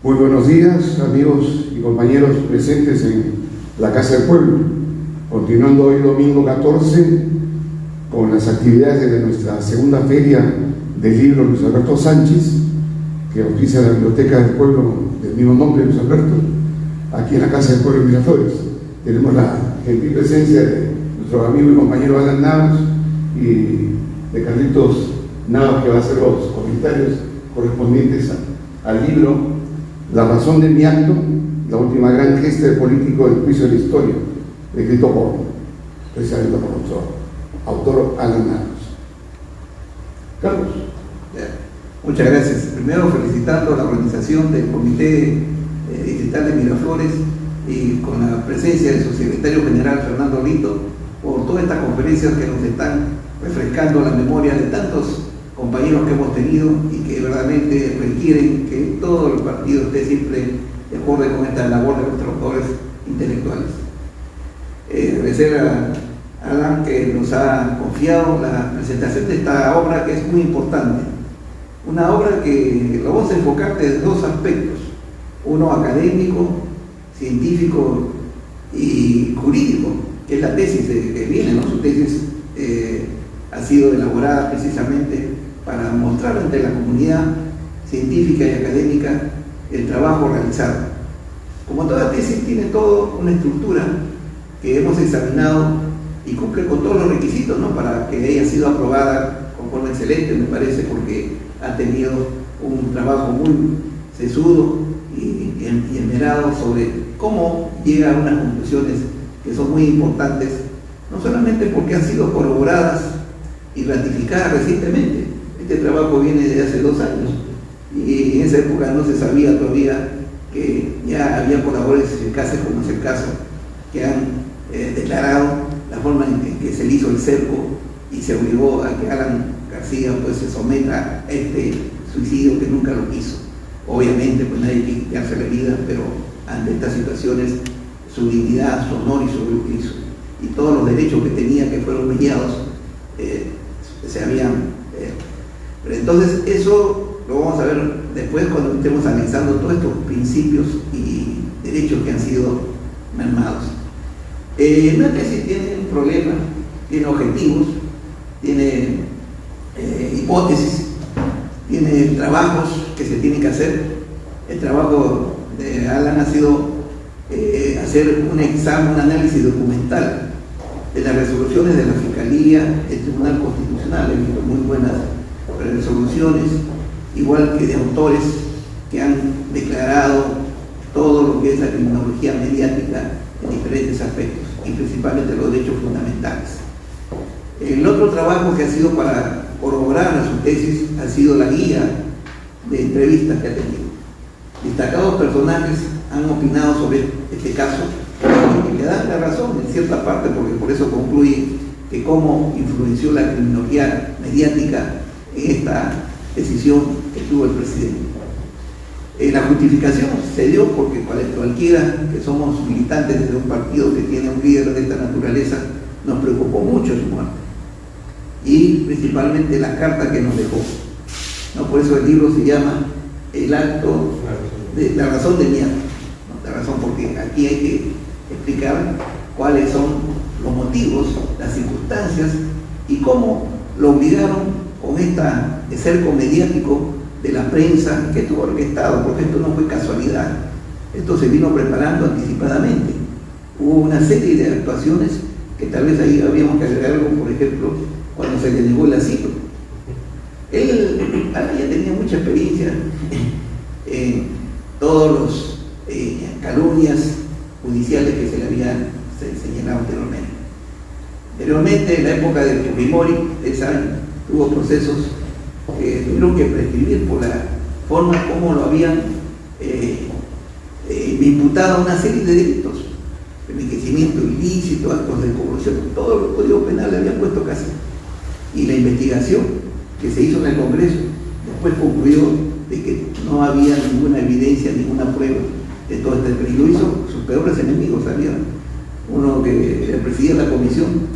Muy buenos días, amigos y compañeros presentes en la Casa del Pueblo. Continuando hoy domingo 14 con las actividades de nuestra segunda feria del libro Luis Alberto Sánchez, que auspicia la Biblioteca del Pueblo del mismo nombre, Luis Alberto, aquí en la Casa del Pueblo de Miraflores. Tenemos la gentil presencia de nuestro amigo y compañero Alan Navas y de Carlitos Navas, que va a hacer los comentarios correspondientes al libro La razón de mi acto, la última gran gesta del político del juicio de la historia, escrito precisamente por nuestro autor Alan Navas. Carlos. Muchas gracias. Primero, felicitando a la organización del Comité Digital de Miraflores y con la presencia de su secretario general Fernando Lito por todas estas conferencias que nos están refrescando la memoria de tantos compañeros que hemos tenido y que verdaderamente requieren que todo el partido esté siempre de acuerdo con esta labor de nuestros autores intelectuales. Agradecer a Alan que nos ha confiado la presentación de esta obra, que es muy importante. Una obra que lo vamos a enfocar desde dos aspectos: uno académico, científico y jurídico, que es la tesis que viene, ¿no? Su tesis ha sido elaborada precisamente para mostrar ante la comunidad científica y académica el trabajo realizado. Como toda tesis tiene toda una estructura que hemos examinado y cumple con todos los requisitos, ¿no?, para que haya sido aprobada con forma excelente, me parece, porque ha tenido un trabajo muy sesudo y esmerado sobre cómo llega a unas conclusiones que son muy importantes, no solamente porque han sido corroboradas y ratificadas recientemente. Este trabajo viene de hace 2 años y en esa época no se sabía todavía que ya había colaboradores eficaces, como es el caso, que han declarado la forma en que se le hizo el cerco y se obligó a que Alan García pues se someta a este suicidio que nunca lo quiso. Obviamente pues nadie quiere quitarse la vida, pero ante estas situaciones su dignidad, su honor y todos los derechos que tenía, que fueron mediados, se habían... Pero entonces eso lo vamos a ver después cuando estemos analizando todos estos principios y derechos que han sido mermados. Una tesis tiene un problema, tiene objetivos, tiene hipótesis, tiene trabajos que se tienen que hacer. El trabajo de Alan ha sido hacer un examen, un análisis documental de las resoluciones de la Fiscalía, el Tribunal Constitucional. He visto muy buenas resoluciones, igual que de autores que han declarado todo lo que es la criminología mediática en diferentes aspectos, y principalmente los derechos fundamentales. El otro trabajo que ha sido para corroborar a su tesis ha sido la guía de entrevistas que ha tenido. Destacados personajes han opinado sobre este caso y le dan la razón en cierta parte, porque por eso concluye que cómo influenció la criminología mediática en esta decisión que tuvo el presidente. La justificación se dio porque cualquiera que somos militantes de un partido que tiene un líder de esta naturaleza, nos preocupó mucho su muerte y principalmente la carta que nos dejó, ¿no? Por eso el libro se llama El acto de la razón de mi acto, ¿no? La razón, porque aquí hay que explicar cuáles son los motivos, las circunstancias y cómo lo obligaron con este cerco mediático de la prensa, que estuvo orquestado, porque esto no fue casualidad, esto se vino preparando anticipadamente. Hubo una serie de actuaciones que tal vez ahí habíamos que agregar algo, por ejemplo, cuando se le negó el asilo. Él ya tenía mucha experiencia en todos los calumnias judiciales que se le habían señalado anteriormente. Anteriormente, en la época de Fujimori, ustedes saben, tuvo procesos que tuvieron que prescribir por la forma como lo habían imputado a una serie de delitos: enriquecimiento ilícito, actos de corrupción, todo el Código Penal le habían puesto casi. Y la investigación que se hizo en el Congreso después concluyó de que no había ninguna evidencia, ninguna prueba de todo este delito. Y lo hizo sus peores enemigos, ¿sabían? Uno que le presidía la comisión,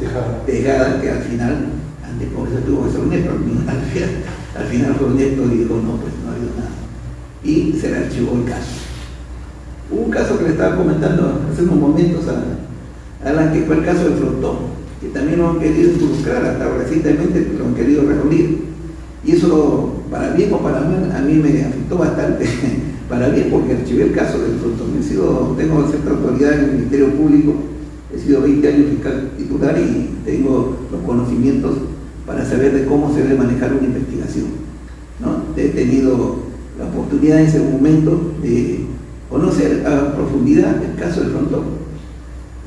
Tejada, que al final, ante el Congreso tuvo que ser honesto, al final fue honesto y dijo: no, pues no ha habido nada. y se le archivó el caso. Hubo un caso que le estaba comentando hace unos momentos a Alan, que fue el caso del Frontón, que también lo han querido involucrar, hasta recientemente lo han querido reunir. Y eso, para bien o para mal, a mí me afectó bastante. Para bien, porque archivé el caso del Frontón. Tengo cierta autoridad en el Ministerio Público, he sido 20 años fiscal titular y tengo los conocimientos para saber de cómo se debe manejar una investigación, ¿no? He tenido la oportunidad en ese momento de conocer a profundidad el caso del Frontón.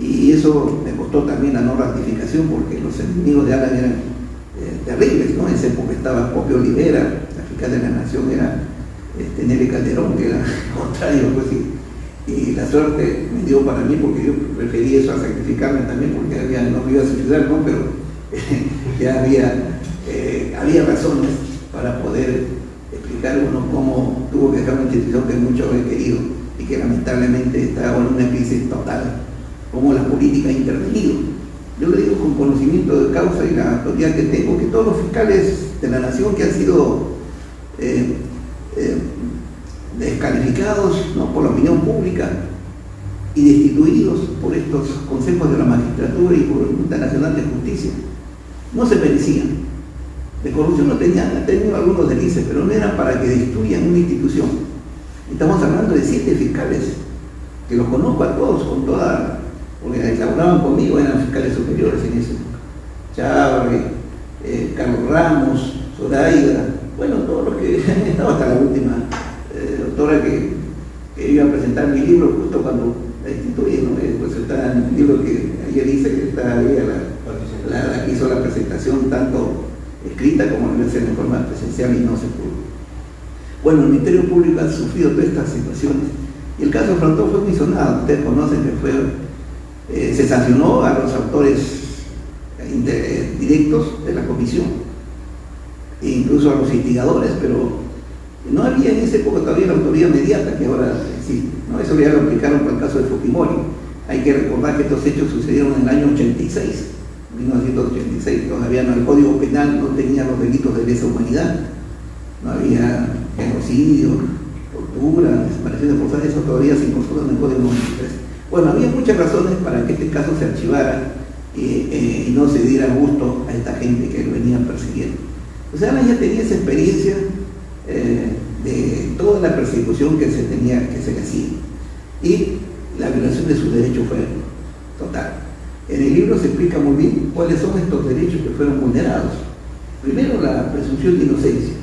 Y eso me costó también la no ratificación, porque los enemigos de Alan eran terribles, ¿no? En esa época estaba Pope Olivera, la fiscal de la Nación era Nelly Calderón, que era contrario, pues sí. Y la suerte me dio para mí, porque yo preferí eso a sacrificarme también, porque no me iba a suicidar, ¿no? Pero ya había razones para poder explicar uno cómo tuvo que dejar una institución que mucho había querido y que lamentablemente está en una crisis total, cómo la política ha intervenido. Yo le digo con conocimiento de causa y la autoridad que tengo, que todos los fiscales de la nación que han sido descalificados, ¿no?, por la opinión pública y destituidos por estos consejos de la magistratura y por la Junta Nacional de Justicia, no se merecían. De corrupción no tenían, han tenido algunos delices, pero no eran para que destruyan una institución. Estamos hablando de 7 fiscales, que los conozco a todos, con toda, porque laboraban conmigo, eran fiscales superiores en esa época. Chávez, Carlos Ramos, Zoraida, bueno, todos los que han estado hasta la última doctora que iba a presentar mi libro justo cuando la instituyen, ¿no? Pues está en el libro que ayer dice que está ahí la que hizo la presentación, tanto escrita como en forma presencial, y no se pudo. Bueno, el Ministerio Público ha sufrido todas estas situaciones. Y el caso Frontón fue muy sonado, ustedes conocen que se sancionó a los autores directos de la comisión, e incluso a los instigadores, pero no había en esa época todavía la autoridad inmediata que ahora existe, ¿no? Eso ya lo aplicaron para el caso de Fujimori. Hay que recordar que estos hechos sucedieron en el año 86, 1986, todavía el Código Penal no tenía los delitos de lesa humanidad, no había genocidio, tortura, desaparición forzada, eso todavía se incorporó en el Código 93. Bueno, había muchas razones para que este caso se archivara y no se diera gusto a esta gente que lo venía persiguiendo. O sea, Alan ya tenía esa experiencia de toda la persecución que se le hacía, y la violación de sus derechos fue total. En el libro se explica muy bien cuáles son estos derechos que fueron vulnerados. Primero, la presunción de inocencia.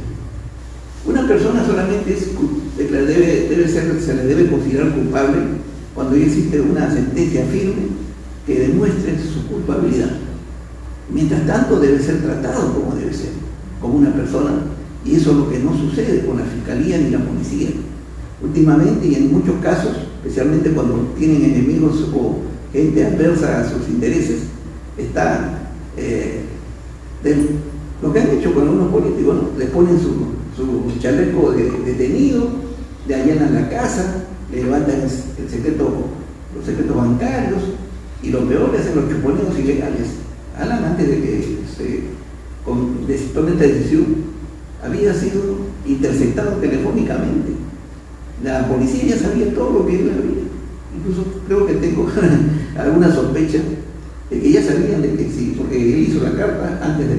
Una persona solamente se le debe considerar culpable cuando ya existe una sentencia firme que demuestre su culpabilidad. Mientras tanto, debe ser tratado como debe ser, como una persona, y eso es lo que no sucede con la Fiscalía ni la Policía. Últimamente, y en muchos casos, especialmente cuando tienen enemigos o gente adversa a sus intereses, está lo que han hecho con algunos políticos, ¿no? Le ponen su chaleco de detenido, le allanan la casa, le levantan los secretos bancarios, y lo peor es en los chuponeos ilegales. Alan, antes de que tome esta decisión, había sido interceptado telefónicamente. La policía ya sabía todo lo que él había. Incluso creo que tengo alguna sospecha de que ya sabían de que sí, porque él hizo la carta antes de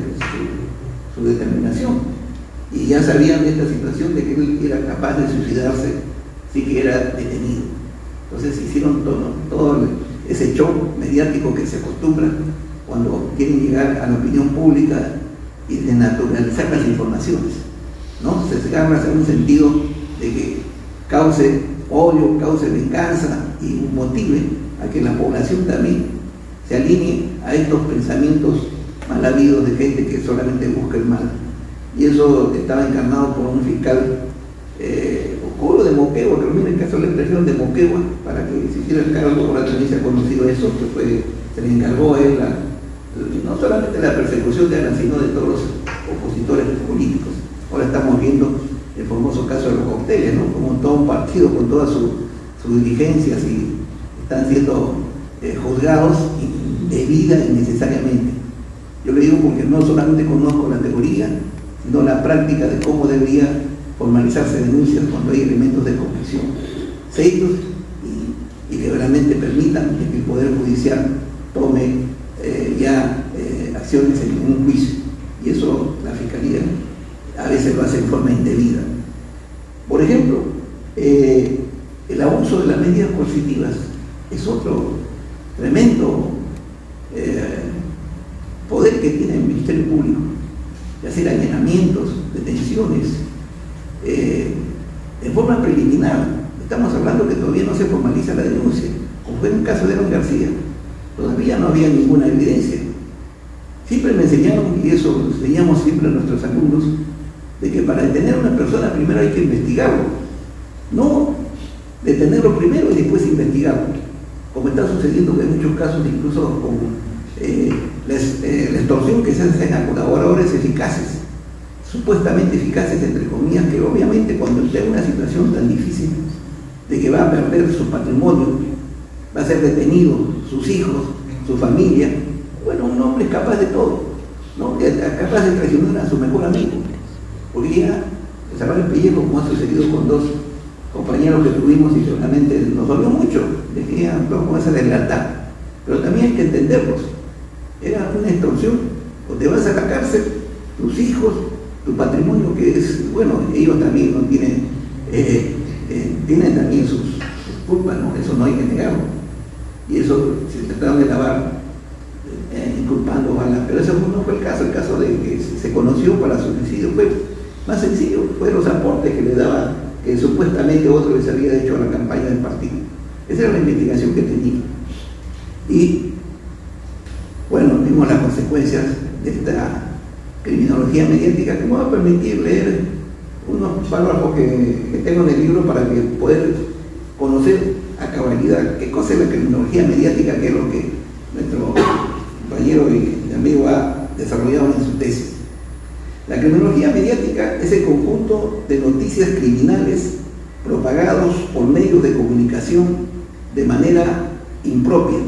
su determinación, y ya sabían de esta situación de que él era capaz de suicidarse si que era detenido. Entonces hicieron todo ese show mediático que se acostumbra cuando quieren llegar a la opinión pública y desnaturalizar las informaciones, ¿no? Se agarra en un sentido de que cause odio, cause venganza y motive a que la población también se alinee a estos pensamientos mal habidos de gente que solamente busca el mal. Y eso estaba encarnado por un fiscal oscuro de Moquegua, que miren que solo le trajeron de Moquegua para que se hiciera el cargo. Ahora también se ha conocido eso, que se le encargó a él no solamente la persecución de Alan, sino de todos los opositores políticos. Ahora estamos viendo el famoso caso de los cócteles, ¿no? Como todo un partido con todas sus diligencias y están siendo juzgados indebida y innecesariamente. Yo le digo porque no solamente conozco la teoría, sino la práctica de cómo debería formalizarse denuncias cuando hay elementos de convicción serios y que realmente permitan que el Poder Judicial tome acciones en un juicio. Y eso la Fiscalía a veces lo hace en forma indebida. Por ejemplo, el abuso de las medidas coercitivas es otro tremendo poder que tiene el Ministerio Público, de hacer allanamientos, detenciones, en forma preliminar. Estamos hablando que todavía no se formaliza la denuncia, como fue en el caso de Aaron García. Todavía no había ninguna evidencia. Siempre me enseñaron, y eso lo enseñamos siempre a nuestros alumnos, de que para detener a una persona primero hay que investigarlo, no detenerlo primero y después investigarlo, como está sucediendo en muchos casos, incluso con la extorsión que se hace a colaboradores eficaces, supuestamente eficaces entre comillas, que obviamente cuando está en una situación tan difícil de que va a perder su patrimonio, va a ser detenido, sus hijos, su familia, bueno, un hombre es capaz de todo, ¿no? Capaz de traicionar a su mejor amigo, porque ya salvar el pellejo, como ha sucedido con dos compañeros que tuvimos y realmente nos dolió mucho, de que ya con esa deslealtad, pero también hay que entenderlos. Era una extorsión, o te vas a la cárcel, tus hijos, tu patrimonio, que es, bueno, ellos también no tienen, tienen también sus culpas, ¿no? Eso no hay que negarlo, y eso se trataron de lavar, inculpando a la, pero eso no fue el caso de que se conoció para su suicidio, fue más sencillo, fue los aportes que le daban, que supuestamente otro les había hecho a la campaña del partido. Esa era la investigación que tenía. Y bueno, vimos las consecuencias de esta criminología mediática, que me va a permitir leer unos párrafos que tengo en el libro para que poder conocer a cabalidad qué cosa es la criminología mediática, que es lo que nuestro compañero y amigo ha desarrollado en su tesis. La criminología mediática es el conjunto de noticias criminales propagados por medios de comunicación de manera impropia,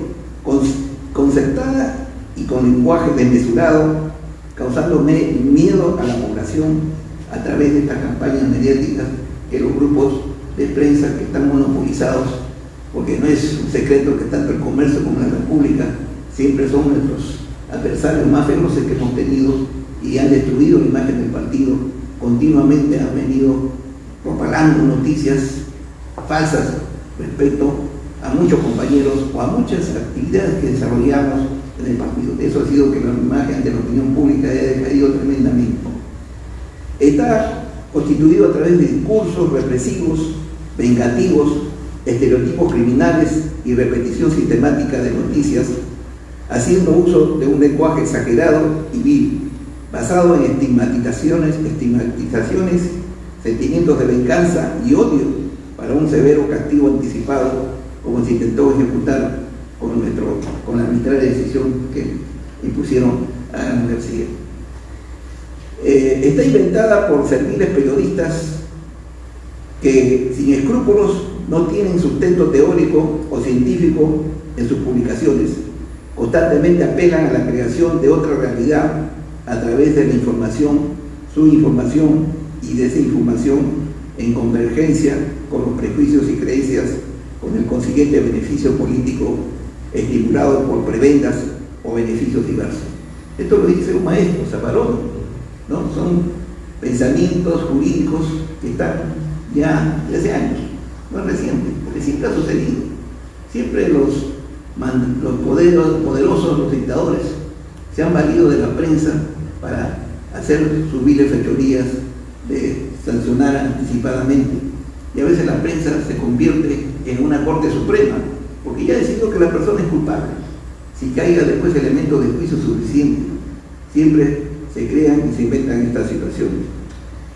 concertada y con lenguaje desmesurado, causando miedo a la población a través de estas campañas mediáticas que los grupos de prensa que están monopolizados, porque no es un secreto que tanto el comercio como la república siempre son nuestros adversarios más feroces que hemos tenido y han destruido la imagen del partido, continuamente han venido propagando noticias falsas respecto a muchos compañeros o a muchas actividades que desarrollamos en el partido. Eso ha sido que la imagen de la opinión pública haya decaído tremendamente. Está constituido a través de discursos represivos, vengativos, estereotipos criminales y repetición sistemática de noticias, haciendo uso de un lenguaje exagerado y vil, basado en estigmatizaciones, sentimientos de venganza y odio para un severo castigo anticipado, como se intentó ejecutar con la arbitraria decisión que impusieron a Aaron García. Está inventada por serviles periodistas que, sin escrúpulos, no tienen sustento teórico o científico en sus publicaciones. Constantemente apelan a la creación de otra realidad a través de la información, subinformación y desinformación en convergencia con los prejuicios y creencias, con el consiguiente beneficio político estimulado por prebendas o beneficios diversos. Esto lo dice un maestro, Zaparón, ¿no? Son pensamientos jurídicos que están ya de hace años, no es reciente, porque siempre ha sucedido. Siempre los poderosos, los dictadores, se han valido de la prensa para hacer sus viles fechorías de sancionar anticipadamente. Y a veces la prensa se convierte en una corte suprema, porque ya decidió que la persona es culpable. Si caiga después elementos de juicio suficiente, siempre se crean y se inventan estas situaciones.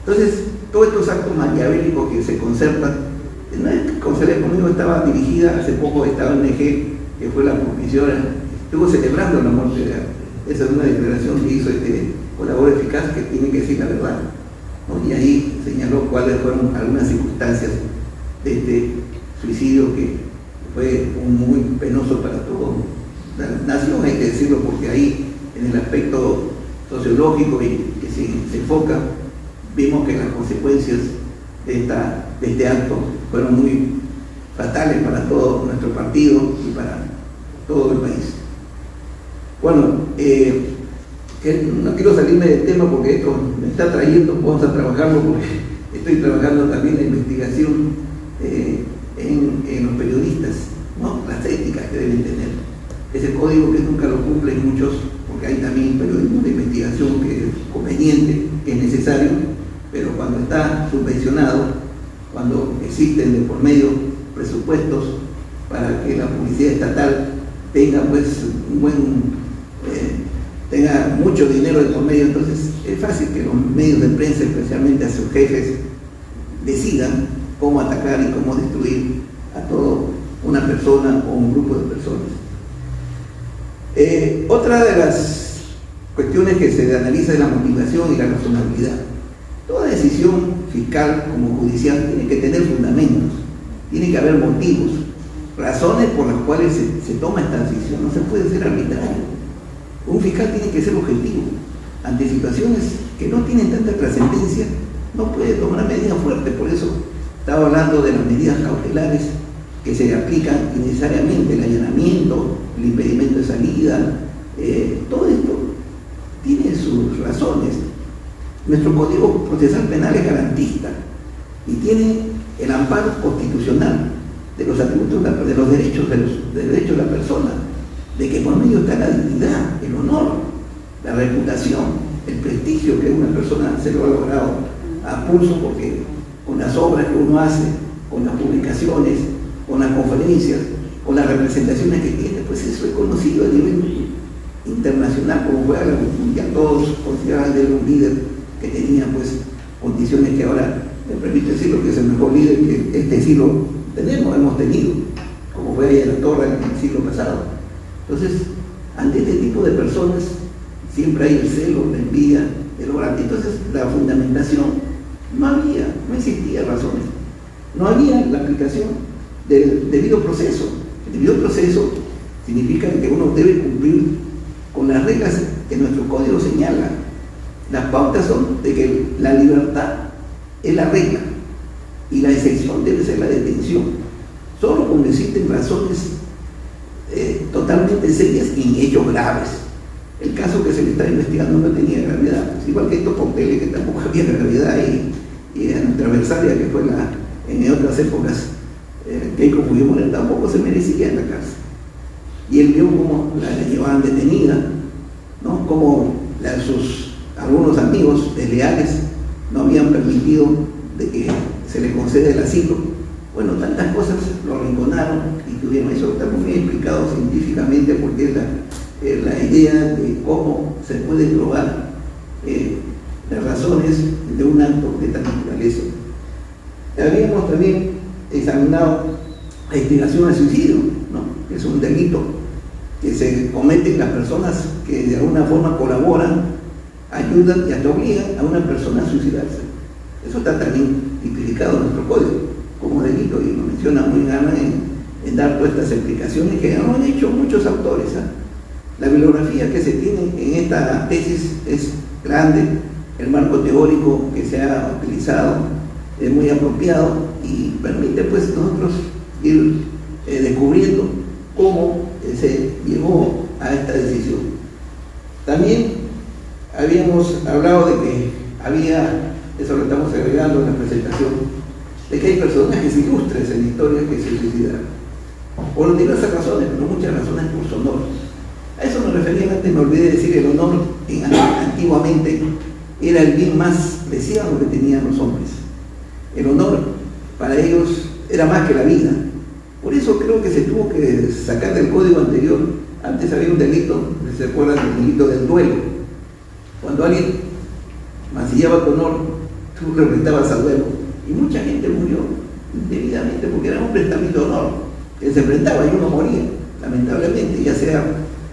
Entonces, todos estos actos maquiavélicos que se concertan, no es que Conceler conmigo estaba dirigida, hace poco esta ONG, que fue la propiciora, estuvo celebrando la muerte de Aaron. Esa es una declaración que hizo este colaborador eficaz, que tiene que decir la verdad, ¿no? Y ahí señaló cuáles fueron algunas circunstancias de este suicidio, que fue muy penoso para toda la nación, hay que decirlo, porque ahí, en el aspecto sociológico y que se enfoca, vimos que las consecuencias de este acto fueron muy fatales para todo nuestro partido y para todo el país. Bueno, no quiero salirme del tema porque esto me está trayendo, vamos a trabajarlo porque estoy trabajando también la investigación en los periodistas, ¿no? Las éticas que deben tener. Ese código que nunca lo cumplen muchos, porque hay también periodismo de investigación que es conveniente, que es necesario, pero cuando está subvencionado, cuando existen de por medio presupuestos para que la publicidad estatal tenga pues tenga mucho dinero de por medio, entonces es fácil que los medios de prensa, especialmente a sus jefes, decidan cómo atacar y cómo destruir a toda una persona o un grupo de personas. Otra de las cuestiones que se analiza es la motivación y la razonabilidad. Toda decisión fiscal como judicial tiene que tener fundamentos, tiene que haber motivos, razones por las cuales se toma esta decisión, no se puede ser arbitrario. Un fiscal tiene que ser objetivo. Ante situaciones que no tienen tanta trascendencia, no puede tomar medidas fuertes. Por eso estaba hablando de las medidas cautelares que se aplican innecesariamente, el allanamiento, el impedimento de salida, todo esto tiene sus razones. Nuestro Código Procesal Penal es garantista y tiene el amparo constitucional de los atributos de los derechos de la persona, de que por medio está la dignidad, el honor, la reputación, el prestigio que una persona se lo ha logrado a pulso, porque con las obras que uno hace, con las publicaciones, con las conferencias, con las representaciones que tiene, pues eso es conocido a nivel internacional, como fue a la mundial, todos consideraban de un líder que tenía pues condiciones que ahora me permite decirlo que es el mejor líder que este siglo hemos tenido, como fue ahí en la Torre en el siglo pasado. Entonces, ante este tipo de personas siempre hay el celo, la envidia, el orar. Entonces, la fundamentación no existía razones, no había la aplicación del debido proceso. El debido proceso significa que uno debe cumplir con las reglas que nuestro código señala. Las pautas son de que la libertad es la regla y la excepción debe ser la detención. Solo cuando existen razones totalmente serias y hechos graves. El caso que se le está investigando no tenía gravedad, pues igual que estos cócteles que tampoco había gravedad, y en nuestra adversaria que fue en otras épocas, Keiko Fujimori tampoco se merecía en la cárcel. Y él vio cómo la llevaban detenida, ¿no? Como algunos amigos desleales no habían permitido de que se le conceda el asilo. Bueno, tantas cosas lo arrinconaron y tuvieron eso. Está muy bien explicado científicamente porque es la idea de cómo se puede probar las razones de un acto de esta naturaleza. Habíamos también examinado la instigación al suicidio, ¿no? Que es un delito que se cometen las personas que de alguna forma colaboran, ayudan y hasta obligan a una persona a suicidarse. Eso está también tipificado en nuestro código como delito y lo menciona muy gana en dar todas estas explicaciones que han hecho muchos autores. La bibliografía que se tiene en esta tesis es grande, el marco teórico que se ha utilizado es muy apropiado y permite pues nosotros ir descubriendo cómo se llegó a esta decisión. También habíamos hablado de que eso lo estamos agregando en la presentación, de que hay personajes ilustres en la historia que se suicidaron por diversas razones, pero muchas razones por su honor. A eso me refería antes, me olvidé de decir, el honor antiguamente era el bien más preciado que tenían los hombres. El honor para ellos era más que la vida. Por eso creo que se tuvo que sacar del código anterior. Antes había un delito, ¿se acuerdan del delito del duelo? Cuando alguien mancillaba tu honor, tú le rentabas al duelo. Y mucha gente murió indebidamente porque era un enfrentamiento de honor, que se enfrentaba y uno moría, lamentablemente, ya sea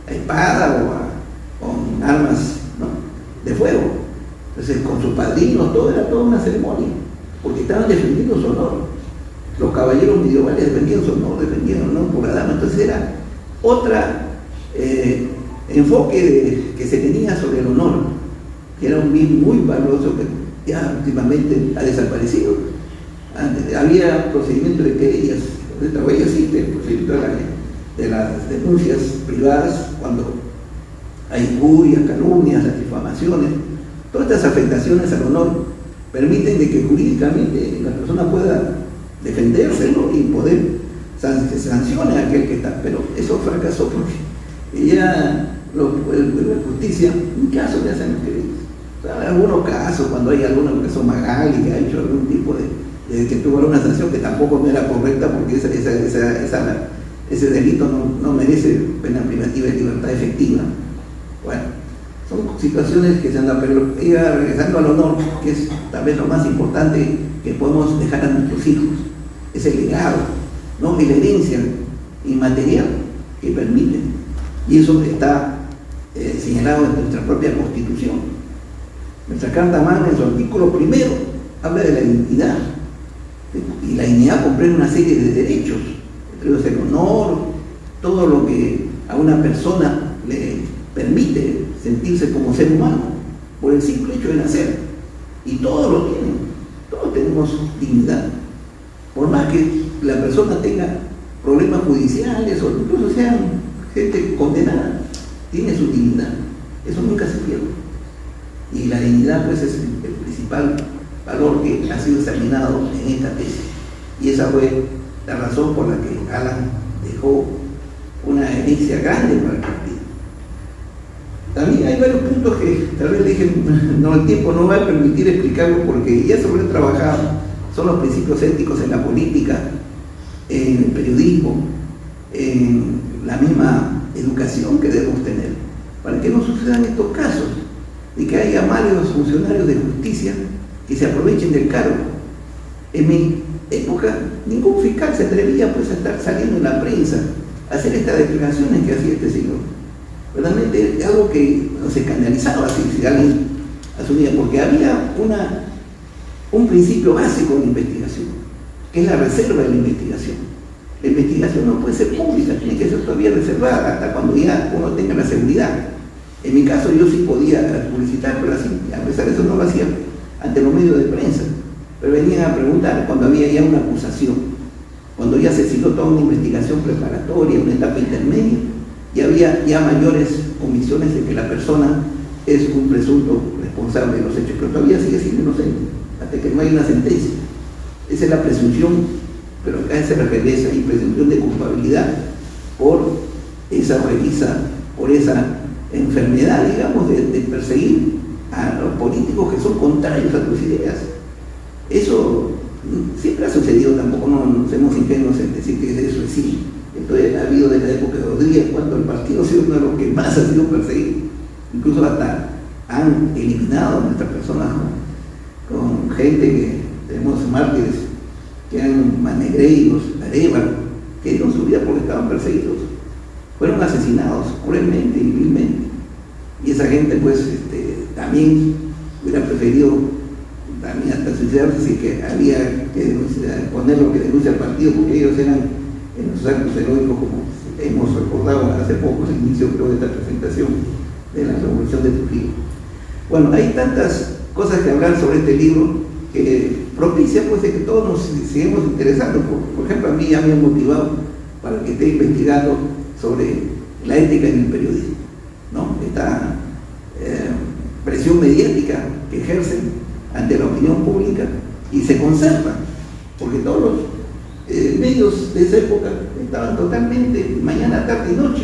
a espada o con armas, ¿no?, de fuego. Entonces, con sus padrinos, todo era toda una ceremonia, porque estaban defendiendo su honor. Los caballeros medievales defendían su honor, defendían el honor por la dama. Entonces era otra enfoque que se tenía sobre el honor, que era un bien muy valioso que ya últimamente ha desaparecido. había procedimiento de querellas, todavía existe el procedimiento de las denuncias privadas cuando hay injurias, calumnias, las difamaciones. Todas estas afectaciones al honor permiten de que jurídicamente la persona pueda defenderse, ¿no? Y poder que sancione a aquel que está, pero eso fracasó porque ya la justicia, en caso de hacer algunos casos, cuando hay alguna persona Magali que ha hecho algún tipo de que tuvo alguna sanción que tampoco no era correcta porque ese delito no merece pena privativa de libertad efectiva. Bueno, son situaciones que se han dado, pero ella regresando al honor, que es tal vez lo más importante que podemos dejar a nuestros hijos, es el legado, ¿no? Y la herencia inmaterial que permite, y eso está señalado en nuestra propia Constitución. Nuestra Carta Magna, en su artículo primero, habla de la dignidad, y la dignidad comprende una serie de derechos, entre ellos el honor, todo lo que a una persona le permite sentirse como ser humano por el simple hecho de nacer, y todos lo tienen, todos tenemos dignidad, por más que la persona tenga problemas judiciales o incluso sean gente condenada, tiene su dignidad, eso nunca se pierde, y la dignidad pues es el principal valor que ha sido examinado en esta tesis, y esa fue la razón por la que Alan dejó una herencia grande para el partido. También hay varios puntos que tal vez dije, no, el tiempo no va a permitir explicarlo porque ya sobre trabajado, son los principios éticos en la política, en el periodismo, en la misma educación que debemos tener, para que no sucedan estos casos, de que haya malos funcionarios de justicia que se aprovechen del cargo. En mi época, ningún fiscal se atrevía pues a estar saliendo en la prensa, a hacer estas declaraciones que hacía este señor. Realmente es algo que nos escandalizaba si alguien asumía, porque había un principio básico en la investigación, que es la reserva de la investigación. La investigación no puede ser pública, tiene que ser todavía reservada hasta cuando ya uno tenga la seguridad. En mi caso yo sí podía publicitar, pero así, a pesar de eso no lo hacía ante los medios de prensa, pero venían a preguntar cuando había ya una acusación, cuando ya se siguió toda una investigación preparatoria, una etapa intermedia, y había ya mayores omisiones de que la persona es un presunto responsable de los hechos, pero todavía sigue siendo inocente, hasta que no hay una sentencia. Esa es la presunción, pero acá se regresa, hay presunción de culpabilidad por esa revisa, por esa enfermedad, digamos, de perseguir a los políticos que son contrarios a tus ideas. Eso siempre ha sucedido, tampoco nos hemos ingenuos en decir que eso es sí. Esto ha habido desde la época de Rodríguez, cuando el partido ha sido uno de los que más ha sido perseguido. Incluso hasta han eliminado a nuestras personas con gente que tenemos mártires, que eran Manegreiros, Arévalo, que dieron su vida porque estaban perseguidos. Fueron asesinados cruelmente y vilmente. Y esa gente pues también hubiera preferido también hasta suicidarse si que había que poner lo que denuncia el partido, porque ellos eran en los actos heroicos, como hemos recordado hace poco, el inicio creo de esta presentación de la Revolución de Trujillo. Bueno, hay tantas cosas que hablar sobre este libro que propicia pues de que todos nos sigamos interesando. Por ejemplo, a mí ya me ha motivado para que esté investigando sobre la ética en el periodismo, ¿no? Esta presión mediática que ejercen ante la opinión pública y se conserva, porque todos los medios de esa época estaban totalmente mañana, tarde y noche,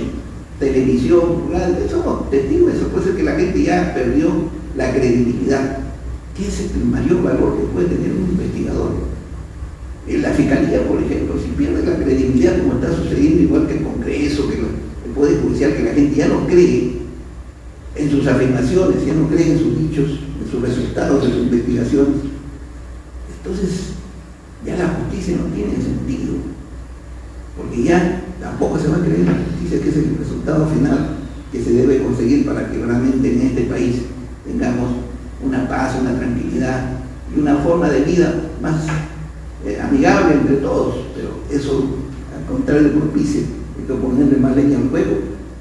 televisión, radio, somos testigos de eso. Puede ser que la gente ya perdió la credibilidad, que es el mayor valor que puede tener un investigador. En la Fiscalía, por ejemplo, si pierde la credibilidad, como está sucediendo igual que el Congreso, que el Poder Judicial, que la gente ya no cree en sus afirmaciones, ya no cree en sus dichos, en sus resultados de sus investigaciones, entonces ya la justicia no tiene sentido, porque ya tampoco se va a creer en la justicia, que es el resultado final que se debe conseguir para que realmente en este país tengamos una paz, una tranquilidad y una forma de vida más amigable entre todos. Pero eso, al contrario, propicia hay que ponerle más leña al fuego,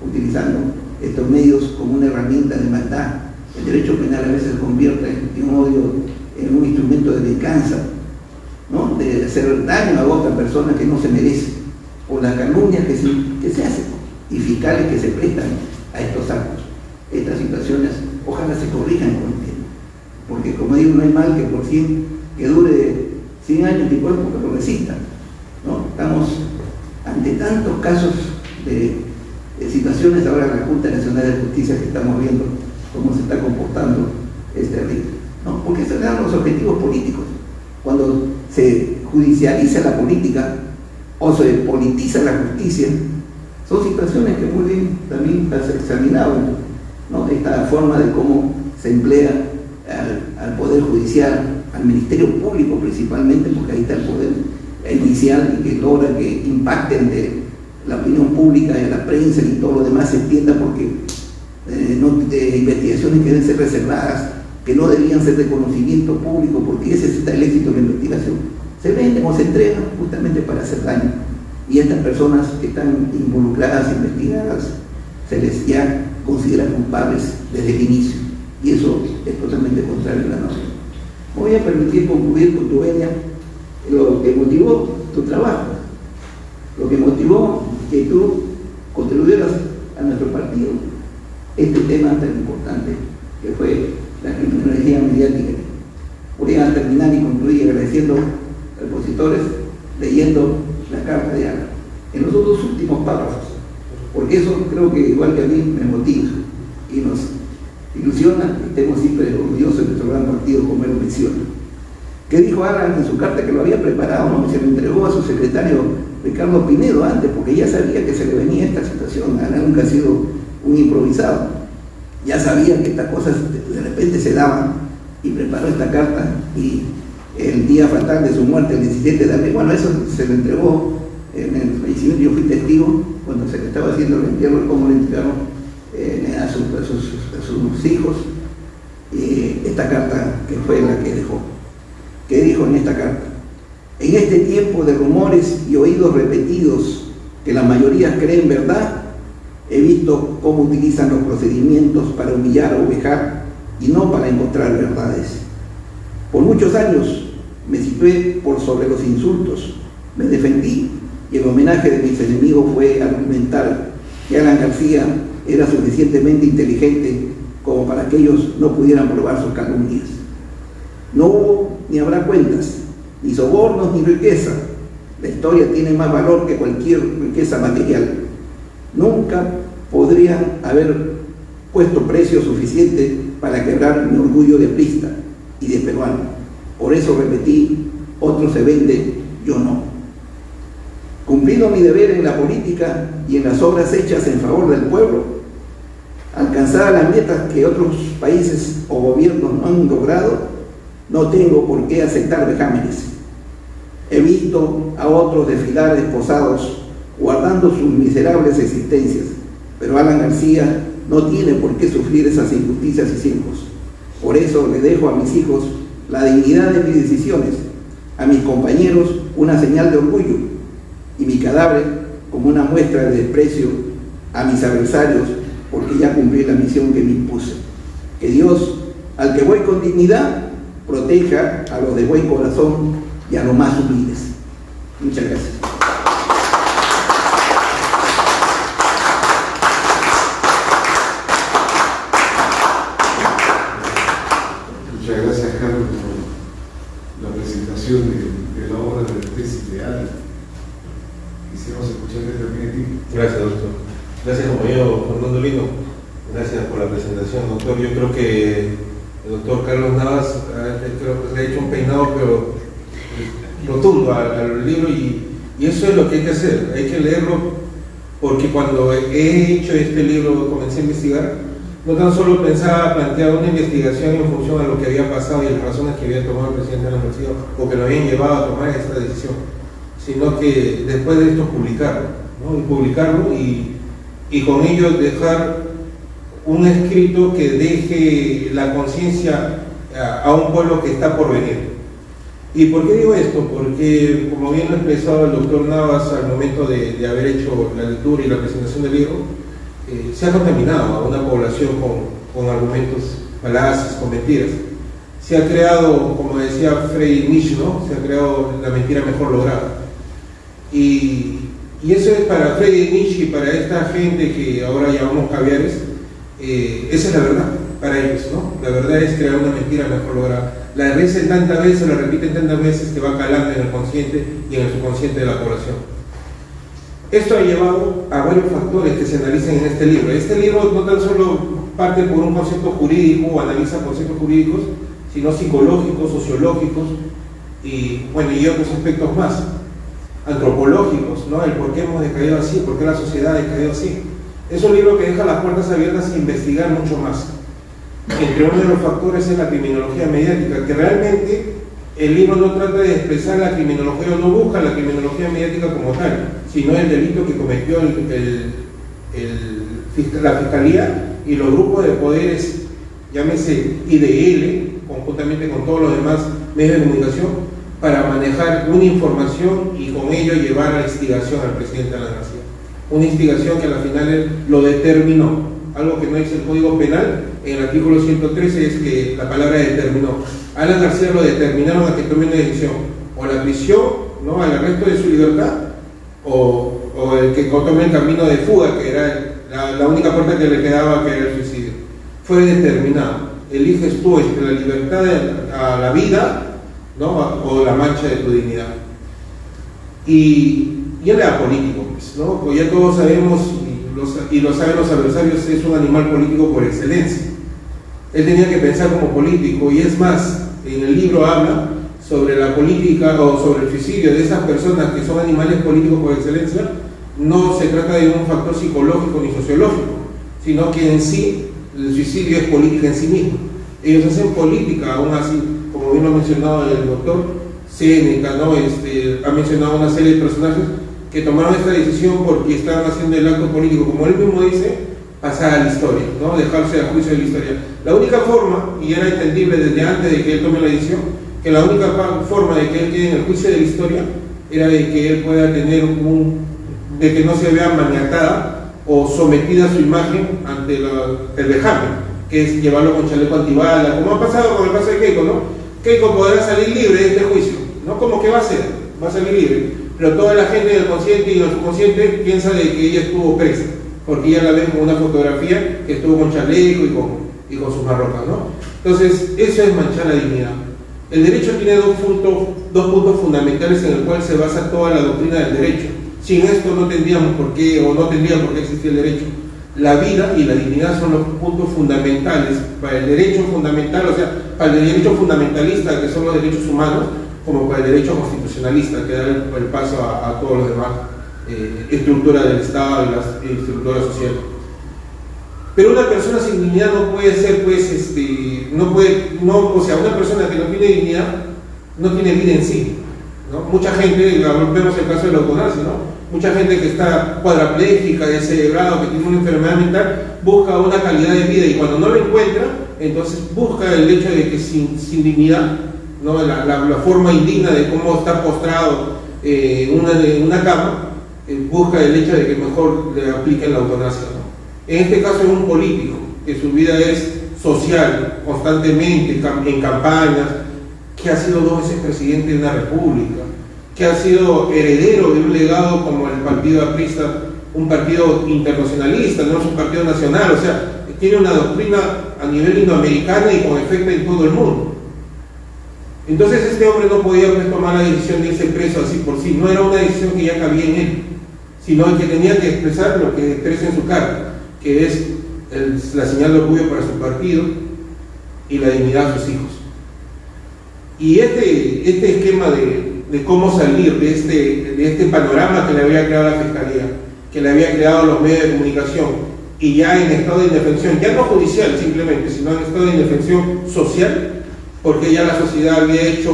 utilizando estos medios como una herramienta de maldad. El derecho penal a veces se convierte en odio, en un instrumento de venganza, ¿no?, de hacer daño a otra persona que no se merece, por las calumnias que se hacen y fiscales que se prestan a estos actos. Estas situaciones ojalá se corrijan con el tiempo, porque como digo, no hay mal que por 100 que dure 100 años y cuerpo que lo resista, ¿no? Estamos ante tantos casos de situaciones ahora en la Junta Nacional de Justicia que estamos viendo cómo se está comportando este rito, ¿no? Porque se dan los objetivos políticos. Cuando se judicializa la política o se politiza la justicia, son situaciones que muy bien también has examinado, ¿no? Esta forma de cómo se emplea al Poder Judicial, al Ministerio Público principalmente, porque ahí está el poder inicial y que logra que impacte ante la opinión pública y la prensa y todo lo demás se entienda, porque investigaciones que deben ser reservadas, que no debían ser de conocimiento público, porque ese está el éxito de la investigación, se venden o se entregan justamente para hacer daño, y estas personas que están involucradas, investigadas, se les ya consideran culpables desde el inicio, y eso es totalmente contrario a la norma. Voy a permitir concluir con tu venia lo que motivó tu trabajo, lo que motivó que tú contribuyeras a nuestro partido este tema tan importante que fue la criminología mediática. Voy a terminar y concluir agradeciendo a los expositores leyendo la carta de Alan en los dos últimos párrafos, porque eso creo que igual que a mí me motiva y nos ilusiona y estemos siempre orgullosos de nuestro gran partido, como él menciona. ¿Qué dijo Alan en su carta? Que lo había preparado, ¿no? Se lo entregó a su secretario Ricardo Pinedo antes, porque ya sabía que se le venía esta situación. Alan nunca ha sido un improvisado, ya sabía que estas cosas de repente se daban, y preparó esta carta, y el día fatal de su muerte, el 17 de abril, bueno, eso se lo entregó en el fallecimiento. Yo fui testigo cuando se le estaba haciendo el entierro, cómo le entregaron a sus hijos esta carta, que fue la que dejó. ¿Qué dijo en esta carta? En este tiempo de rumores y oídos repetidos que la mayoría creen verdad, he visto cómo utilizan los procedimientos para humillar o vejar y no para encontrar verdades. Por muchos años me situé por sobre los insultos, me defendí, y el homenaje de mis enemigos fue argumentar que Alan García era suficientemente inteligente como para que ellos no pudieran probar sus calumnias. No hubo ni habrá cuentas, ni sobornos ni riqueza. La historia tiene más valor que cualquier riqueza material. Nunca podrían haber puesto precio suficiente para quebrar mi orgullo de aprista y de peruano. Por eso repetí, otro se vende, yo no. Cumplido mi deber en la política y en las obras hechas en favor del pueblo, alcanzar las metas que otros países o gobiernos no han logrado, no tengo por qué aceptar vejámenes. He visto a otros desfilar esposados, guardando sus miserables existencias, pero Alan García no tiene por qué sufrir esas injusticias y circos. Por eso le dejo a mis hijos la dignidad de mis decisiones, a mis compañeros una señal de orgullo, y mi cadáver como una muestra de desprecio a mis adversarios, porque ya cumplí la misión que me impuse. Que Dios, al que voy con dignidad, proteja a los de buen corazón y a los más humildes. Muchas gracias. Muchas gracias, Carlos, por la presentación de la obra de la tesis de Alan. Quisiéramos escucharle también a ti. Gracias, doctor. Gracias, compañero Fernando Lino. Gracias por la presentación, doctor. Yo creo que el doctor Carlos Navas le ha hecho un peinado, pero rotundo al libro, y eso es lo que hay que hacer. Hay que leerlo, porque cuando he hecho este libro, comencé a investigar, no tan solo pensaba plantear una investigación en función a lo que había pasado y las razones que había tomado el presidente de la universidad o que lo habían llevado a tomar esta decisión, sino que después de esto publicarlo, ¿no? Y publicarlo y con ello dejar un escrito que deje la conciencia a un pueblo que está por venir. ¿Y por qué digo esto? Porque, como bien lo ha expresado el doctor Navas al momento de haber hecho la lectura y la presentación del libro, se ha contaminado a una población con argumentos falaces, con mentiras. se ha creado, como decía Friedrich Nietzsche, ¿no? Se ha creado la mentira mejor lograda. Y eso es para Friedrich Nietzsche y para esta gente que ahora llamamos caviares, esa es la verdad para ellos, ¿no? La verdad es crear una mentira mejor lograda. La dicen tantas veces, la repiten tantas veces que va calando en el consciente y en el subconsciente de la población. Esto ha llevado a varios factores que se analizan en este libro. Este libro no tan solo parte por un concepto jurídico o analiza conceptos jurídicos, sino psicológicos, sociológicos y otros aspectos más, antropológicos, ¿no? El por qué hemos decaído así, por qué la sociedad ha decaído así. Es un libro que deja las puertas abiertas a investigar mucho más. Entre uno de los factores es la criminología mediática, que realmente el libro no trata de expresar la criminología o no busca la criminología mediática como tal, sino el delito que cometió la Fiscalía y los grupos de poderes, llámese IDL, conjuntamente con todos los demás medios de comunicación, para manejar una información y con ello llevar a la instigación al presidente Alan García. Una instigación que a la final lo determinó, algo que no dice el Código Penal, en el artículo 113 es que la palabra determinó. A Alan García lo determinaron a que tome una decisión, o la prisión, ¿no?, al arresto de su libertad, o el que tome el camino de fuga, que era la única puerta que le quedaba, que era el suicidio. Fue determinado. Eliges tú entre la libertad a la vida, ¿no?, o la mancha de tu dignidad. Y él era político, pues, ¿no? Pues ya todos sabemos, y lo saben los adversarios, es un animal político por excelencia. Él tenía que pensar como político, y es más, en el libro habla sobre la política o sobre el suicidio de esas personas que son animales políticos por excelencia. No se trata de un factor psicológico ni sociológico, sino que en sí el suicidio es política en sí mismo. Ellos hacen política, aún así, como bien lo ha mencionado el doctor Séneca, ¿no? Ha mencionado una serie de personajes que tomaron esta decisión porque estaban haciendo el acto político, como él mismo dice, pasar a la historia, ¿no? Dejarse a juicio de la historia. La única forma, y era entendible desde antes de que él tome la decisión, que la única forma de que él quede en el juicio de la historia era de que él pueda tener de que no se vea maniatada o sometida a su imagen ante el vejamen, que es llevarlo con chaleco antibala, como ha pasado con el caso de Keiko, ¿no? Keiko podrá salir libre de este juicio, ¿no? Como que va a salir libre, pero toda la gente del consciente y del subconsciente piensa de que ella estuvo presa, porque ya la ven con una fotografía que estuvo con chaleco y con sus marrocas, ¿no? Entonces, eso es manchar la dignidad. El derecho tiene dos puntos fundamentales en el cual se basa toda la doctrina del derecho. Sin esto no tendríamos por qué, o no tendría por qué existir el derecho. La vida y la dignidad son los puntos fundamentales para el derecho fundamental, o sea, para el derecho fundamentalista, que son los derechos humanos, como para el derecho constitucionalista, que da el paso a todos los demás estructuras del Estado y las estructuras sociales. Pero una persona sin dignidad no puede ser, pues, o sea, una persona que no tiene dignidad no tiene vida en sí, ¿no? Mucha gente, vemos el caso de la eutanasia, ¿no? Mucha gente que está cuadraplégica, descerebrado, que tiene una enfermedad mental, busca una calidad de vida, y cuando no lo encuentra, entonces busca el hecho de que sin dignidad, ¿no?, la forma indigna de cómo está postrado en una cama, busca el hecho de que mejor le apliquen la eutanasia, ¿no? En este caso es un político, que su vida es social, constantemente, en campañas, que ha sido 2 veces presidente de una república, que ha sido heredero de un legado como el partido aprista, un partido internacionalista, no es un partido nacional, o sea, tiene una doctrina a nivel indoamericano y con efecto en todo el mundo. Entonces este hombre no podía, pues, tomar la decisión de irse preso así por sí, no era una decisión que ya cabía en él, sino que tenía que expresar lo que expresa en su carta, que es la señal de orgullo para su partido y la dignidad de sus hijos. Y este esquema de cómo salir de este panorama que le había creado la Fiscalía, que le había creado los medios de comunicación, y ya en estado de indefensión, ya no judicial simplemente, sino en estado de indefensión social, porque ya la sociedad había hecho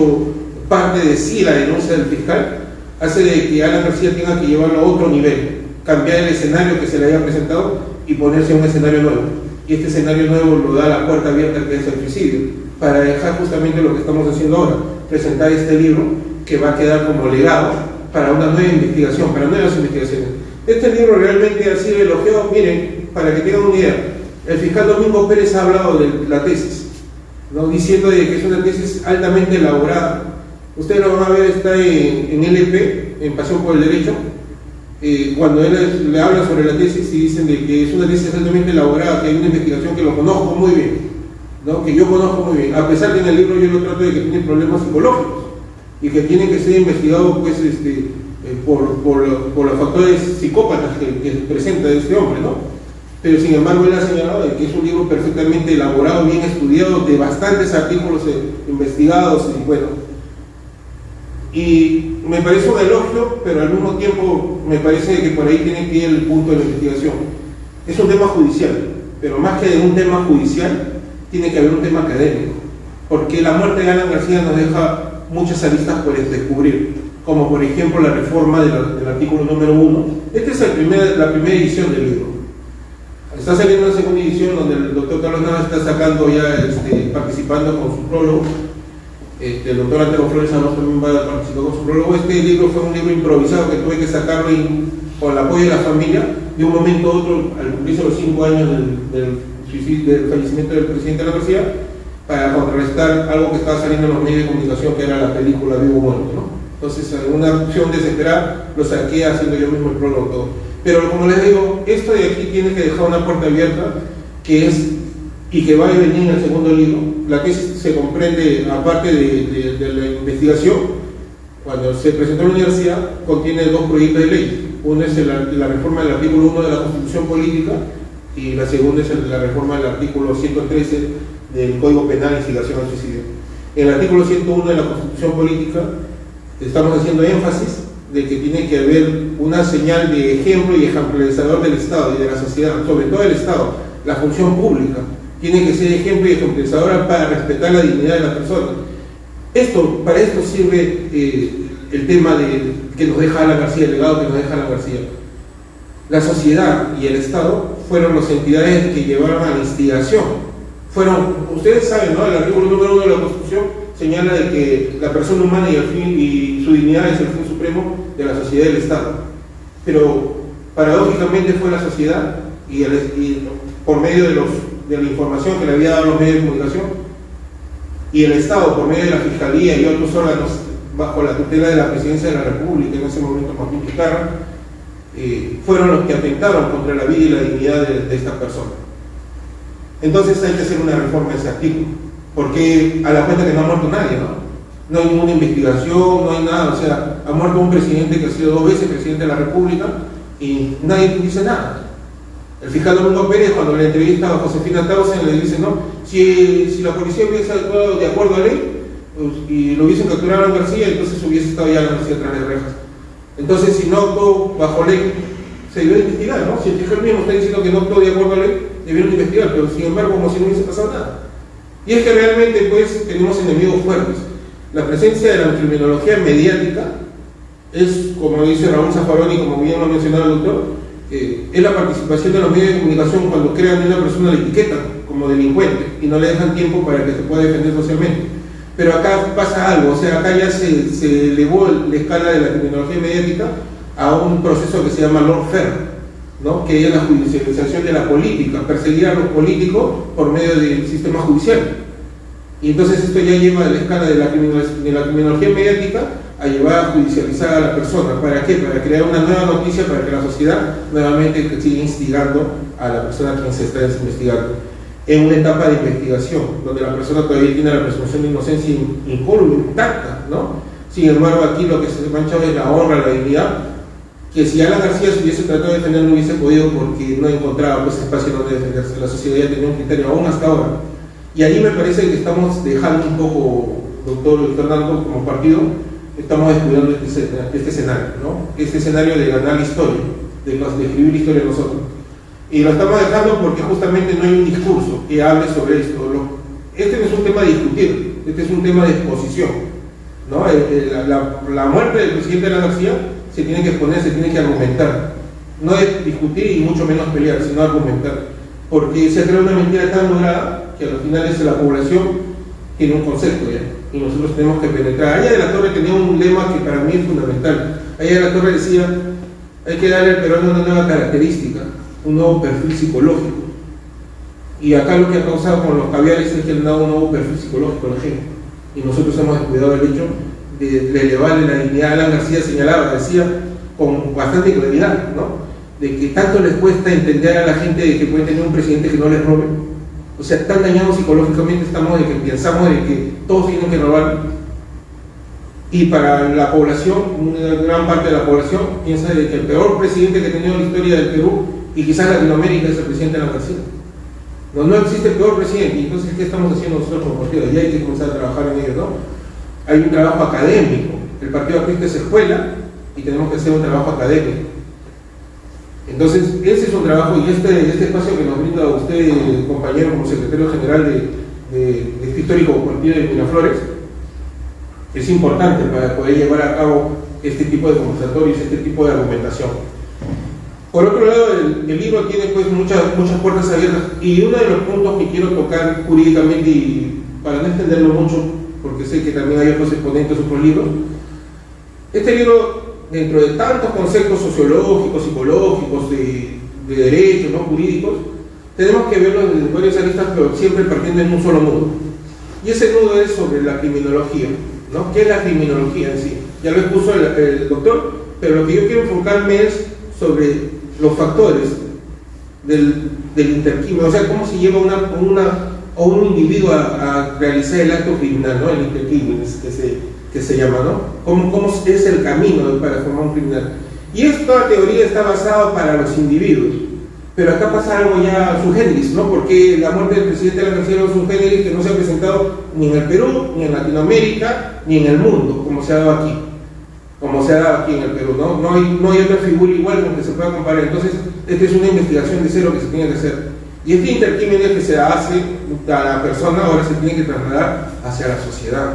parte de sí la denuncia del fiscal, hace de que Alan García tenga que llevarlo a otro nivel, cambiar el escenario que se le había presentado y ponerse en un escenario nuevo. Y este escenario nuevo lo da la puerta abierta, que es el suicidio, para dejar justamente lo que estamos haciendo ahora, presentar este libro que va a quedar como legado para una nueva investigación, para nuevas investigaciones. Este libro realmente ha sido elogiado. Miren, para que tengan una idea, el fiscal Domingo Pérez ha hablado de la tesis, ¿no? Diciendo de que es una tesis altamente elaborada. Ustedes lo van a ver, está en LP, en Pasión por el Derecho, cuando él le habla sobre la tesis y dicen de que es una tesis altamente elaborada, que hay una investigación que lo conozco muy bien, ¿no? Que yo conozco muy bien, a pesar que en el libro yo lo trato de que tiene problemas psicológicos y que tiene que ser investigado pues, por los factores psicópatas que presenta este hombre, ¿no? Pero sin embargo él ha señalado de que es un libro perfectamente elaborado, bien estudiado, de bastantes artículos investigados, y bueno, y me parece un elogio, pero al mismo tiempo me parece que por ahí tiene que ir el punto de la investigación. Es un tema judicial, pero más que de un tema judicial, tiene que haber un tema académico, porque la muerte de Alan García nos deja muchas aristas por descubrir, como por ejemplo la reforma del artículo número 1. Esta es la primera edición del libro. Está saliendo una segunda edición donde el doctor Carlos Navas está sacando ya, participando con su prólogo. El doctor Antero Flores Amos también va a participar con su prólogo. Este libro fue un libro improvisado que tuve que sacarlo con el apoyo de la familia, de un momento a otro, al cumplirse los 5 años del fallecimiento del presidente de la García, para contrarrestar algo que estaba saliendo en los medios de comunicación, que era la película Vivo Muerto, ¿no? Entonces, en una opción desesperada, lo saqué haciendo yo mismo el prólogo todo. Pero como les digo, esto de aquí tiene que dejar una puerta abierta, que es, y que va a venir en el segundo libro. La tesis se comprende, aparte de la investigación, cuando se presentó en la universidad, contiene 2 proyectos de ley. Uno es la reforma del artículo 1 de la Constitución Política, y la segunda es la reforma del artículo 113 del Código Penal, instigación al suicidio. En el artículo 101 de la Constitución Política estamos haciendo énfasis de que tiene que haber una señal de ejemplo y ejemplarizador del Estado y de la sociedad, sobre todo del Estado, la función pública tiene que ser ejemplo y ejemplarizadora para respetar la dignidad de la persona. Para esto sirve el tema que nos deja Alan García, el legado que nos deja Alan García. La sociedad y el Estado fueron las entidades que llevaron a la instigación. Ustedes saben, ¿no? El artículo número 1 de la Constitución señala de que la persona humana y su dignidad es el fin supremo de la sociedad y del Estado. Pero paradójicamente fue la sociedad y por medio de la información que le había dado los medios de comunicación, y el Estado por medio de la Fiscalía y otros órganos bajo la tutela de la Presidencia de la República, en ese momento Joaquín Picarra, fueron los que atentaron contra la vida y la dignidad de esta persona. Entonces hay que hacer una reforma de ese artículo, porque a la cuenta que no ha muerto nadie, ¿no? No hay ninguna investigación, no hay nada. O sea, ha muerto un presidente que ha sido 2 veces presidente de la República y nadie dice nada. El fiscal Domingo Pérez, cuando le entrevista a Josefina Tausen, le dice, no, si la policía hubiese actuado de acuerdo a ley, pues, y lo hubiesen capturado a Alan García, entonces hubiese estado ya Alan García tras de rejas. Entonces, si no actuó bajo ley, se debió investigar, ¿no? Si el fiscal mismo está diciendo que no actuó de acuerdo a ley, debieron investigar, pero sin embargo, como si no hubiese pasado nada. Y es que realmente, pues, tenemos enemigos fuertes. La presencia de la criminología mediática es, como dice Raúl Zaffaroni, como bien lo ha mencionado el doctor, es la participación de los medios de comunicación cuando crean a una persona, la etiqueta como delincuente y no le dejan tiempo para que se pueda defender socialmente. Pero acá pasa algo, o sea, acá ya se elevó la escala de la criminología mediática a un proceso que se llama lawfare, ¿no? Que es la judicialización de la política, perseguir a los políticos por medio del sistema judicial. Y entonces esto ya lleva a la escala de la criminología mediática a llevar a judicializar a la persona. ¿Para qué? Para crear una nueva noticia, para que la sociedad nuevamente siga instigando a la persona a quien se está investigando. En una etapa de investigación, donde la persona todavía tiene la presunción de inocencia incólume, intacta, ¿no? Sin embargo, aquí lo que se mancha es la honra, la dignidad, que si Alan García se hubiese tratado de defender, no hubiese podido porque no encontraba pues, espacio donde defenderse. La sociedad ya tenía un criterio, aún hasta ahora. Y ahí me parece que estamos dejando un poco, doctor Fernando, como partido, estamos descuidando este escenario, ¿no? Este escenario de ganar la historia, de escribir historia nosotros. Y lo estamos dejando porque justamente no hay un discurso que hable sobre esto. Este no es un tema de discutir, este es un tema de exposición, ¿no? La muerte del presidente de la García se tiene que exponer, se tiene que argumentar. No es discutir y mucho menos pelear, sino argumentar. Porque se crea una mentira tan lograda que al final es la población tiene un concepto ya, y nosotros tenemos que penetrar. Aya de la Torre tenía un lema que para mí es fundamental. Aya de la Torre decía, hay que darle al peruano una nueva característica, un nuevo perfil psicológico. Y acá lo que ha causado con los caviares es que han dado un nuevo perfil psicológico a la gente. Y nosotros hemos descuidado el hecho de elevarle la dignidad. Alan García señalaba, decía con bastante claridad, ¿no?, de que tanto les cuesta entender a la gente de que pueden tener un presidente que no les robe. O sea, tan dañados psicológicamente estamos de que pensamos de que todos tienen que robar. Y para la población, una gran parte de la población piensa de que el peor presidente que ha tenido la historia del Perú y quizás Latinoamérica es el presidente Alan García. No existe peor presidente. Entonces, ¿qué estamos haciendo nosotros como partido? Ya hay que comenzar a trabajar en ello, ¿no? Hay un trabajo académico. El partido aprista es escuela y tenemos que hacer un trabajo académico. Entonces, ese es un trabajo, y este espacio que nos brinda usted, compañero, como secretario general de este histórico partido de Miraflores, es importante para poder llevar a cabo este tipo de conversatorios, este tipo de argumentación. Por otro lado, el libro tiene pues muchas puertas abiertas, y uno de los puntos que quiero tocar jurídicamente, y para no extenderlo mucho, porque sé que también hay otros exponentes, otros libros, este libro, dentro de tantos conceptos sociológicos, psicológicos, de derecho, ¿no?, jurídicos, tenemos que verlo desde varias aristas, pero siempre partiendo en un solo nudo. Y ese nudo es sobre la criminología, ¿no? ¿Qué es la criminología en sí? Ya lo expuso el doctor, pero lo que yo quiero enfocarme es sobre los factores del intercrimen, o sea, cómo se lleva un individuo a realizar el acto criminal, ¿no?, el intercrimen que se llama, ¿no? ¿Cómo es el camino para formar un criminal? Y esta teoría está basada para los individuos, pero acá pasa algo ya sui generis, ¿no? Porque la muerte del presidente Alan García es sui generis que no se ha presentado ni en el Perú, ni en Latinoamérica, ni en el mundo, como se ha dado aquí en el Perú, ¿no? No hay otra figura igual con que se pueda comparar. Entonces, esta es una investigación de cero que se tiene que hacer. Y este intercrimen que se hace a la persona ahora se tiene que trasladar hacia la sociedad.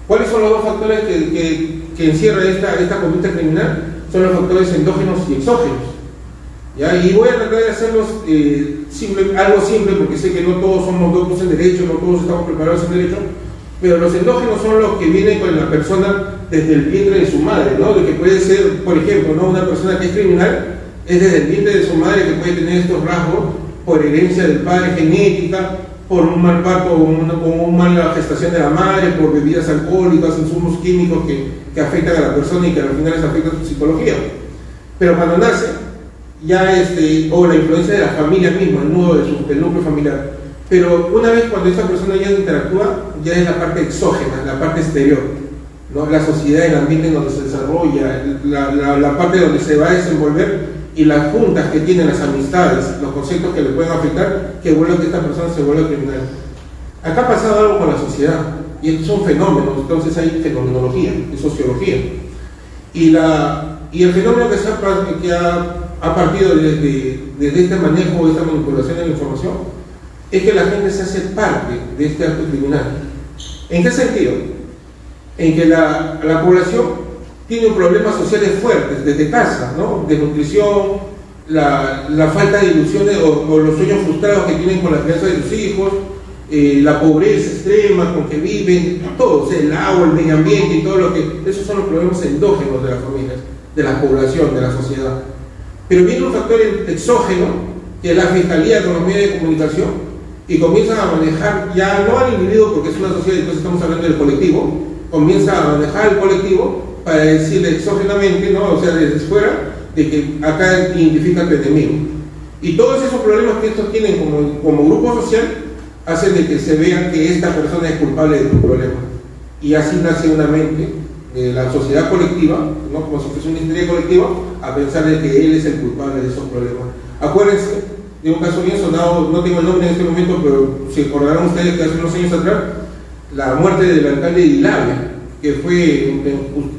¿Cuáles son los dos factores que encierra esta conducta criminal? Son los factores endógenos y exógenos, ¿ya? Y voy a tratar de hacerlos algo simple, porque sé que no todos somos doctos en derecho, no todos estamos preparados en derecho, pero los endógenos son los que vienen con la persona desde el vientre de su madre, ¿no? De que puede ser, por ejemplo, ¿no?, una persona que es criminal es desde el vientre de su madre, que puede tener estos rasgos por herencia del padre, genética, por un mal parto o una mala gestación de la madre, por bebidas alcohólicas, insumos químicos que afectan a la persona y que al final les afectan su psicología. Pero cuando nace, ya o la influencia de la familia misma, el nudo del núcleo familiar. Pero una vez cuando esta persona ya interactúa, ya es la parte exógena, la parte exterior, ¿no? La sociedad, el ambiente en donde se desarrolla, la parte donde se va a desenvolver, y las juntas que tienen, las amistades, los conceptos que le pueden afectar, que vuelven que esta persona se vuelva criminal. Acá ha pasado algo con la sociedad, y estos son fenómenos, entonces hay fenomenología, y sociología. Y el fenómeno que ha partido desde este manejo, de esta manipulación de la información, es que la gente se hace parte de este acto criminal. ¿En qué sentido? En que la población tiene problemas sociales fuertes desde casa, ¿no? Desnutrición, la falta de ilusiones o los sueños frustrados que tienen con la crianza de sus hijos, la pobreza extrema con que viven, todo, o sea, el agua, el medio ambiente y todo lo que... Esos son los problemas endógenos de las familias, de la población, de la sociedad. Pero viene un factor exógeno, que es la fiscalía con los medios de comunicación, y comienzan a manejar ya no al individuo, porque es una sociedad, entonces estamos hablando del colectivo, comienza a manejar el colectivo para decirle exógenamente, ¿no?, o sea, desde fuera, de que acá identifica tu enemigo. Y todos esos problemas que estos tienen como grupo social hacen de que se vean que esta persona es culpable de tu problema. Y así nace una mente de la sociedad colectiva, ¿no?, como si fuese una histeria colectiva, a pensar de que él es el culpable de esos problemas. Acuérdense de un caso bien sonado, no tengo el nombre en este momento, pero si recordarán ustedes que hace unos años atrás, la muerte del alcalde de Ilave, que fue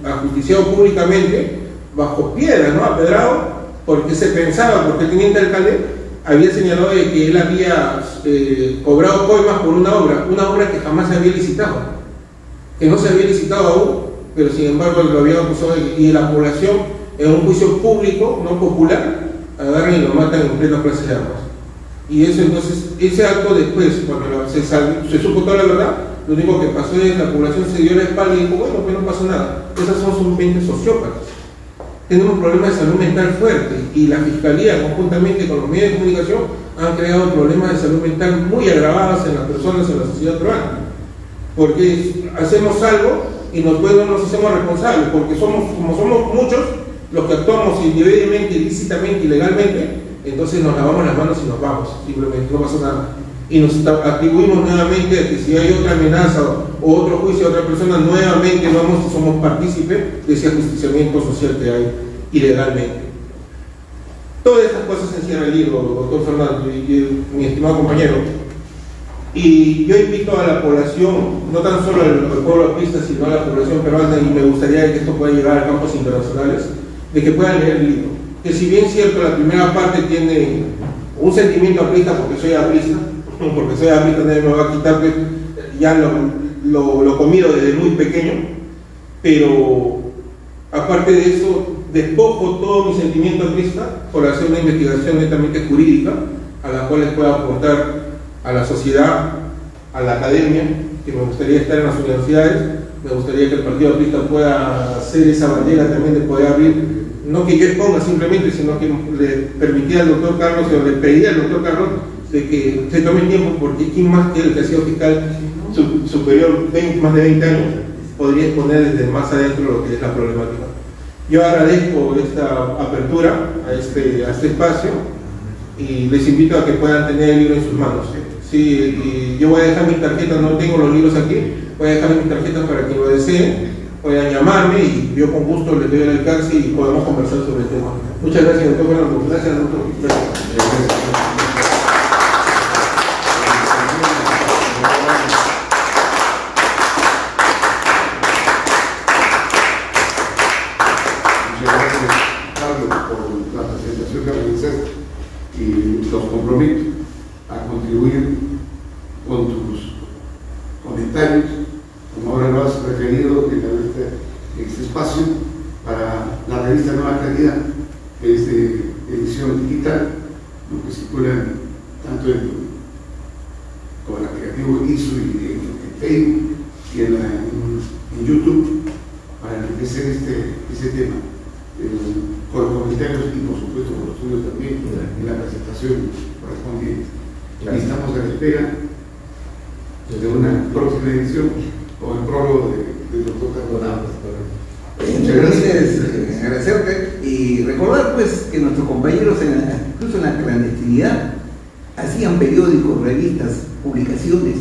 ajusticiado públicamente bajo piedra, ¿no?, apedrado, porque se pensaba, porque el teniente alcalde había señalado de que él había cobrado coimas por una obra que jamás se había licitado, que no se había licitado aún, pero sin embargo lo habían acusado, y la población en un juicio público, no popular, agarran y lo matan en plena plaza de armas. Y eso, entonces, ese acto después, cuando se supo toda la verdad, lo único que pasó es que la población se dio la espalda y dijo, bueno, pues no pasó nada. Esas son sus mentes sociópatas. tenemos problemas de salud mental fuertes y la Fiscalía, conjuntamente con los medios de comunicación, han creado problemas de salud mental muy agravados en las personas en la sociedad peruana. Porque hacemos algo y después no nos hacemos responsables, porque como somos muchos los que actuamos indebidamente, ilícitamente, ilegalmente, entonces nos lavamos las manos y nos vamos, simplemente no pasa nada. Y nos atribuimos nuevamente a que si hay otra amenaza o otro juicio a otra persona, nuevamente vamos y somos partícipes de ese ajusticiamiento social que hay ilegalmente. Todas estas cosas encierra el libro, doctor Fernando y mi estimado compañero. Y yo invito a la población, no tan solo al pueblo aprista, sino a la población peruana, y me gustaría que esto pueda llegar a campos internacionales, de que puedan leer el libro. Que si bien es cierto, la primera parte tiene un sentimiento aprista porque soy aprista, nadie me va a quitar que ya lo comido desde muy pequeño, pero aparte de eso, despojo todo mi sentimiento aprista por hacer una investigación netamente jurídica a la cual les pueda aportar a la sociedad, a la academia, que me gustaría estar en las universidades, me gustaría que el Partido Aprista pueda hacer esa bandera también de poder abrir, no que yo exponga simplemente, sino que le permitía al doctor Carlos, o le pedía al doctor Carlos de que se tome el tiempo, porque ¿quién más que él, que ha sido fiscal superior más de 20 años, podría exponer desde más adentro lo que es la problemática? Yo agradezco esta apertura a este espacio y les invito a que puedan tener el libro en sus manos. Sí, y yo voy a dejar mis tarjetas, no tengo los libros aquí, voy a dejar mis tarjetas para quien lo desee, puedan llamarme y yo con gusto les doy el alcance y podemos conversar sobre el tema. Muchas gracias, doctor Fernando. Gracias, doctor. Gracias. Y los comprometo a contribuir con tus comentarios, como ahora lo has referido en este espacio, para la revista Nueva Calidad, que es de edición digital, lo que circula tanto con el aplicativo ISO y en Facebook y en YouTube, para enriquecer este tema. Con los comentarios y por supuesto con los tuyos también en la presentación correspondiente. Y estamos a la espera de una próxima edición con el prólogo del doctor Carlos. Muchas gracias. Agradecerte y recordar pues que nuestros compañeros incluso en la clandestinidad hacían periódicos, revistas, publicaciones,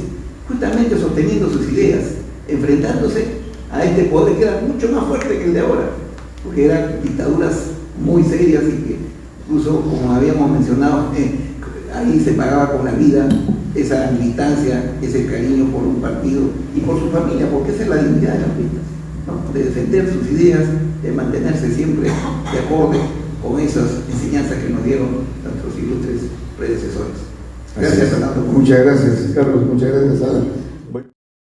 justamente sosteniendo sus ideas, enfrentándose a este poder que era mucho más fuerte que el de ahora, porque eran dictaduras muy serias y que incluso, como habíamos mencionado, ahí se pagaba con la vida esa militancia, ese cariño por un partido y por su familia, porque esa es la dignidad de las pistas, ¿no? De defender sus ideas, de mantenerse siempre de acorde con esas enseñanzas que nos dieron nuestros ilustres predecesores. Gracias, Fernando. Muchas gracias, Carlos. Muchas gracias, Ana.